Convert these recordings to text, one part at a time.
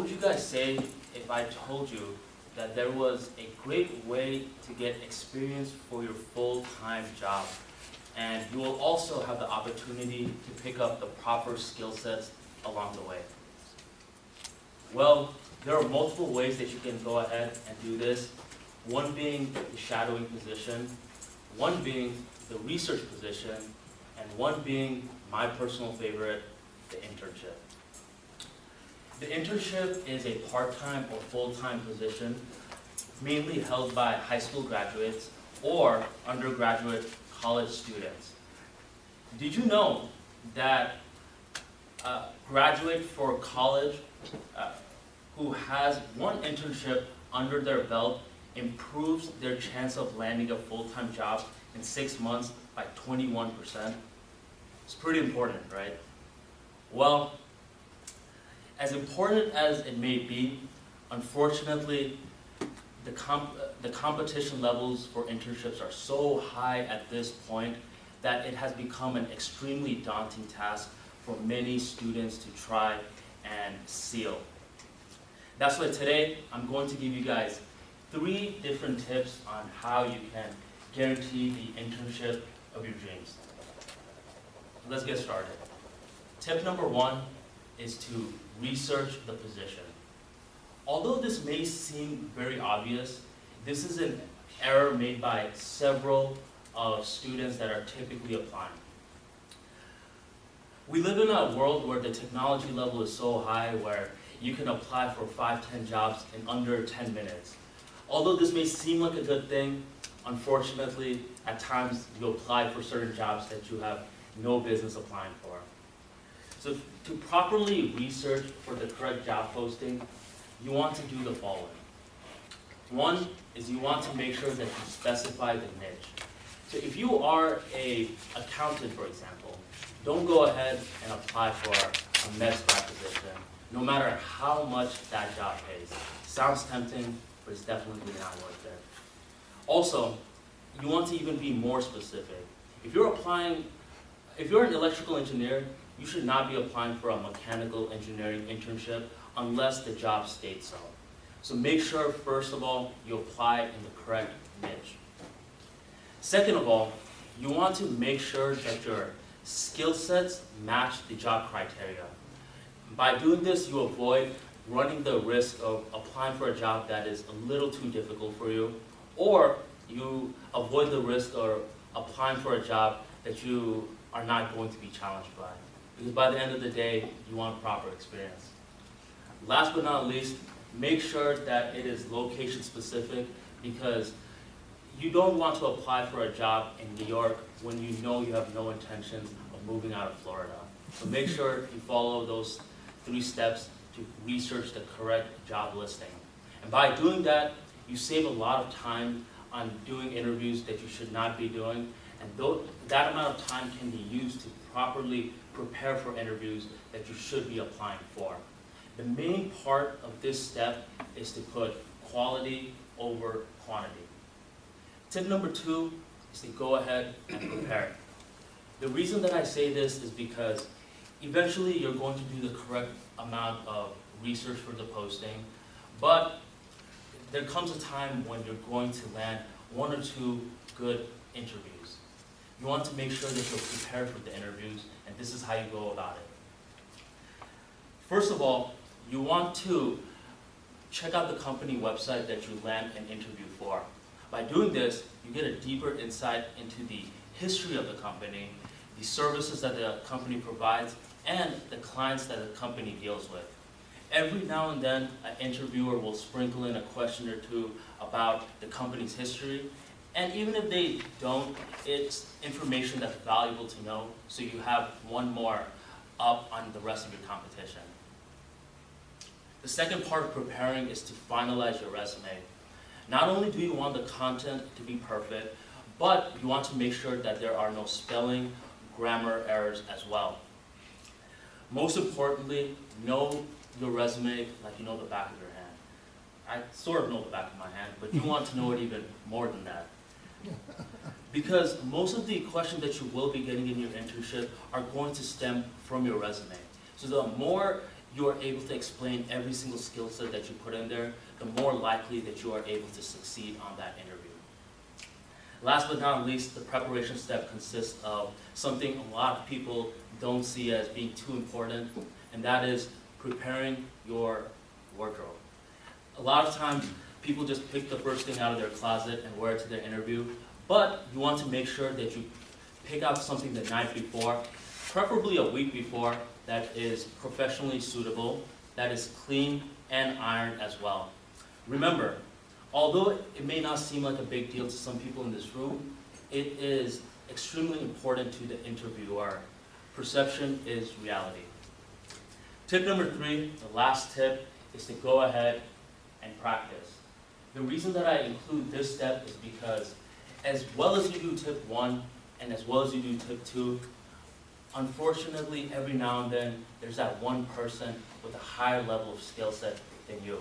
What would you guys say if I told you that there was a great way to get experience for your full-time job, and you will also have the opportunity to pick up the proper skill sets along the way? Well, there are multiple ways that you can go ahead and do this. One being the shadowing position, one being the research position, and one being my personal favorite, the internship. The internship is a part-time or full-time position mainly held by high school graduates or undergraduate college students. Did you know that a graduate for college who has one internship under their belt improves their chance of landing a full-time job in 6 months by 21%? It's pretty important, right? Well, as important as it may be, unfortunately, the competition levels for internships are so high at this point that it has become an extremely daunting task for many students to try and seal. That's why today I'm going to give you guys 3 different tips on how you can guarantee the internship of your dreams. Let's get started. Tip number 1 is to research the position. Although this may seem very obvious, this is an error made by several students that are typically applying. We live in a world where the technology level is so high where you can apply for 5-10 jobs in under 10 minutes. Although this may seem like a good thing, unfortunately, at times you apply for certain jobs that you have no business applying for. So to properly research for the correct job posting, you want to do the following. One is you want to make sure that you specify the niche. So if you are an accountant, for example, don't go ahead and apply for a med spa position, no matter how much that job pays. Sounds tempting, but it's definitely not worth it. Also, you want to even be more specific. If you're an electrical engineer, you should not be applying for a mechanical engineering internship unless the job states so. So make sure, first of all, you apply in the correct niche. Second of all, you want to make sure that your skill sets match the job criteria. By doing this, you avoid running the risk of applying for a job that is a little too difficult for you, or you avoid the risk of applying for a job that you are not going to be challenged by. Because by the end of the day, you want proper experience. Last but not least, make sure that it is location specific, because you don't want to apply for a job in New York when you know you have no intentions of moving out of Florida. So make sure you follow those 3 steps to research the correct job listing. And by doing that, you save a lot of time on doing interviews that you should not be doing, and that amount of time can be used to properly prepare for interviews that you should be applying for. The main part of this step is to put quality over quantity. Tip number 2 is to go ahead and prepare. The reason that I say this is because eventually you're going to do the correct amount of research for the posting, but there comes a time when you're going to land 1 or 2 good interviews. You want to make sure that you're prepared for the interviews, and this is how you go about it. First of all, you want to check out the company website that you land an interview for. By doing this, you get a deeper insight into the history of the company, the services that the company provides, and the clients that the company deals with. Every now and then, an interviewer will sprinkle in a question or 2 about the company's history, and even if they don't, it's information that's valuable to know, so you have one more up on the rest of your competition. The second part of preparing is to finalize your resume. Not only do you want the content to be perfect, but you want to make sure that there are no spelling, grammar errors as well. Most importantly, know your resume like you know the back of your hand. I sort of know the back of my hand, but you want to know it even more than that. Because most of the questions that you will be getting in your internship are going to stem from your resume. So the more you are able to explain every single skill set that you put in there, the more likely that you are able to succeed on that interview. Last but not least, the preparation step consists of something a lot of people don't see as being too important, and that is preparing your wardrobe. A lot of times, people just pick the first thing out of their closet and wear it to their interview, but you want to make sure that you pick out something the night before, preferably a week before, that is professionally suitable, that is clean and ironed as well. Remember, although it may not seem like a big deal to some people in this room, it is extremely important to the interviewer. Perception is reality. Tip number 3, the last tip, is to go ahead and practice. The reason that I include this step is because as well as you do tip 1 and as well as you do tip 2, unfortunately, every now and then, there's that one person with a higher level of skill set than you.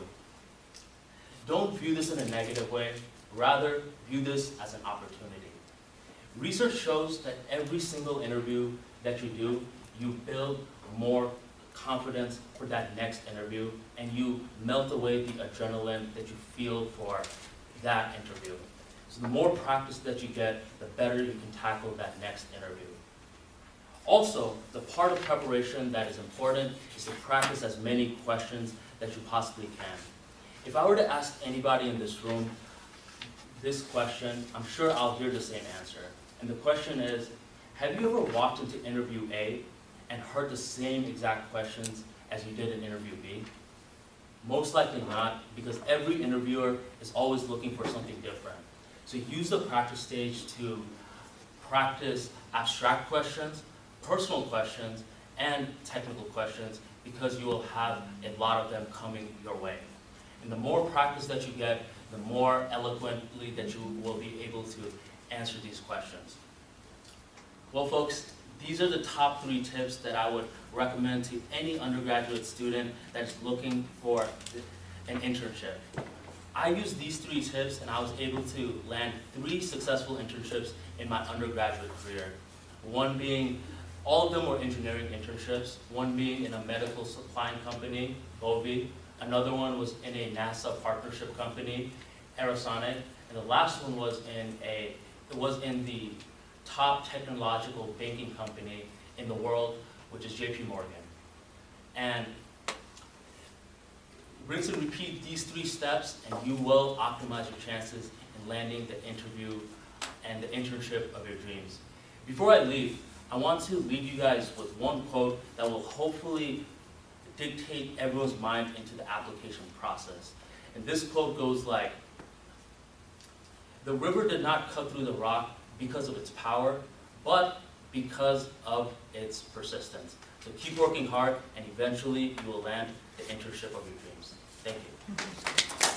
Don't view this in a negative way, rather view this as an opportunity. Research shows that every single interview that you do, you build more confidence for that next interview, and you melt away the adrenaline that you feel for that interview. So the more practice that you get, the better you can tackle that next interview. Also, the part of preparation that is important is to practice as many questions that you possibly can. If I were to ask anybody in this room this question, I'm sure I'll hear the same answer. And the question is, have you ever walked into interview A and heard the same exact questions as you did in interview B? Most likely not, because every interviewer is always looking for something different. So use the practice stage to practice abstract questions, personal questions, and technical questions, because you will have a lot of them coming your way. And the more practice that you get, the more eloquently that you will be able to answer these questions. Well, folks, these are the top 3 tips that I would recommend to any undergraduate student that's looking for an internship. I used these 3 tips and I was able to land 3 successful internships in my undergraduate career. One being, all of them were engineering internships, one being in a medical supplying company, Bovi, another one was in a NASA partnership company, Aerosonic, and the last one was in the top technological banking company in the world, which is JP Morgan. And rinse and repeat these 3 steps and you will optimize your chances in landing the interview and the internship of your dreams. Before I leave, I want to leave you guys with one quote that will hopefully dictate everyone's mind into the application process. And this quote goes like, "The river did not cut through the rock because of its power, but because of its persistence." So keep working hard and eventually you will land the internship of your dreams. Thank you.